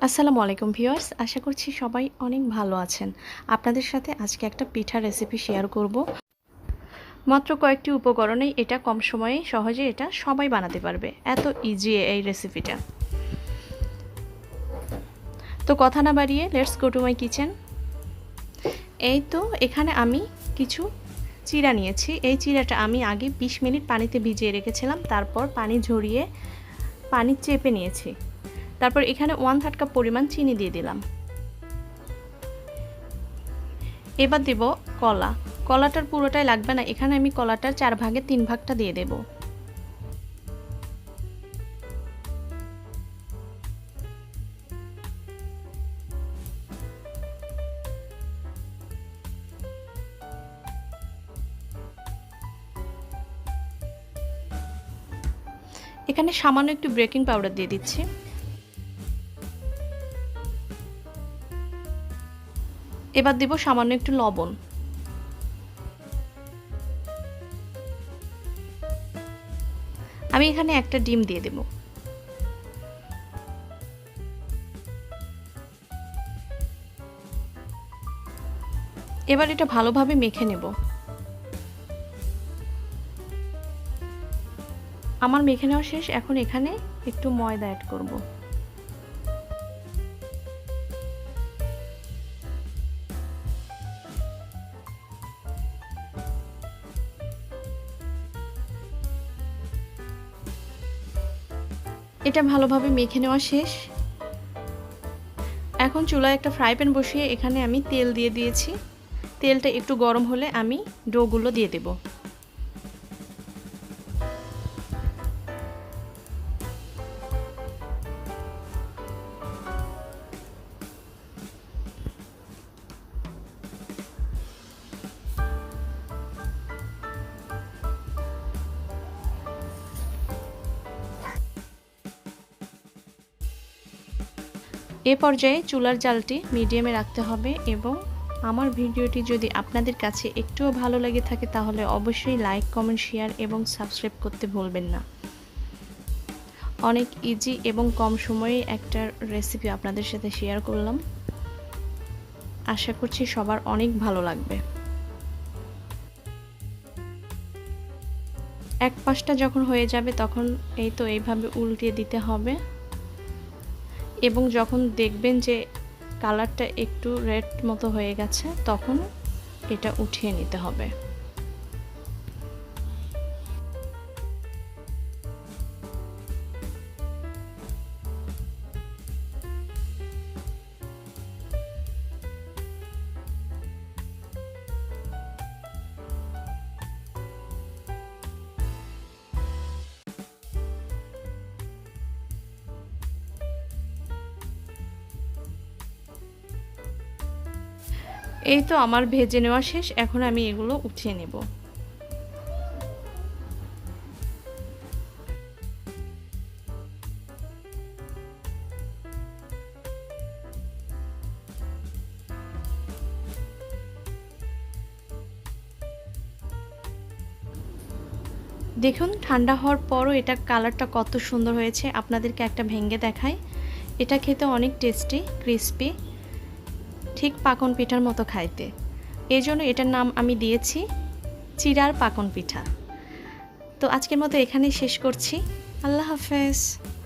আসসালামু আলাইকুম ভিউয়ার্স, আশা করছি সবাই অনেক ভালো আছেন। আপনাদের সাথে আজকে একটা পিঠা রেসিপি শেয়ার করব। মাত্র কয়েকটি উপকরণেই এটা কম সময়ে সহজে এটা সবাই বানাতে পারবে, এত ইজি এই রেসিপিটা। তো কথা না বাড়িয়ে let's go to my kitchen. এই তো এখানে আমি কিছু চিরা নিয়েছি। এই চিরাটা আমি আগে 20 মিনিট পানিতে ভিজিয়ে রেখেছিলাম, তারপর পানি ঝরিয়ে পানি চেপে নিয়েছি। তারপর এখানে 1/3 কাপ পরিমাণ চিনি দিয়ে দিলাম। এবার দেব কলা। কলাটার পুরোটাই লাগবে না, এখানে আমি কলাটার 4 ভাগে 3 ভাগটা দিয়ে দেব। এখানে সামান্য একটু বেকিং পাউডার দিয়ে দিচ্ছি। এবার দেব সামান্য একটু লবণ। আমি এখানে একটা ডিম দিয়ে দেব। এবার এটা ভালোভাবে মেখে নেব। আমার মেখে নেওয়া শেষ, এখন এখানে একটু ময়দা অ্যাড করব। এটা ভালোভাবে মেখে নেওয়া শেষ। এখন চুলায় একটা ফ্রাই প্যান বসিয়ে এখানে আমি তেল দিয়ে দিয়েছি। তেলটা একটু গরম হলে আমি ডোগুলো দিয়ে দেব। এ পর্যায়ে চুলার জালটি মিডিয়ামে রাখতে হবে এবং আমার ভিডিওটি যদি আপনাদের কাছে একটুও ভালো লেগে থাকে তাহলে অবশ্যই লাইক, কমেন্ট, শেয়ার এবং সাবস্ক্রাইব করতে ভুলবেন না। অনেক ইজি এবং কম সময়ে একটা রেসিপি আপনাদের সাথে শেয়ার করলাম। আশা করছি সবার অনেক ভালো লাগবে। এক পাশটা যখন হয়ে যাবে তখন এই তো এইভাবে উল্টিয়ে দিতে হবে এবং যখন দেখবেন যে কালারটা একটু রেড মতো হয়ে গেছে তখন এটা উঠিয়ে নিতে হবে। এই তো আমার ভেজে নেওয়া শেষ, এখন আমি এগুলো উঠিয়ে নেব। দেখুন ঠান্ডা হওয়ার পরও এটা কালারটা কত সুন্দর হয়েছে। আপনাদেরকে একটা ভেঙে দেখাই। এটা খেতে অনেক টেস্টি, ক্রিস্পি, ঠিক পাকন পিঠার মতো খাইতে। এই জন্য এটার নাম আমি দিয়েছি চিরার পাকন পিঠা। তো আজকের মতো এখানেই শেষ করছি। আল্লাহ হাফেজ।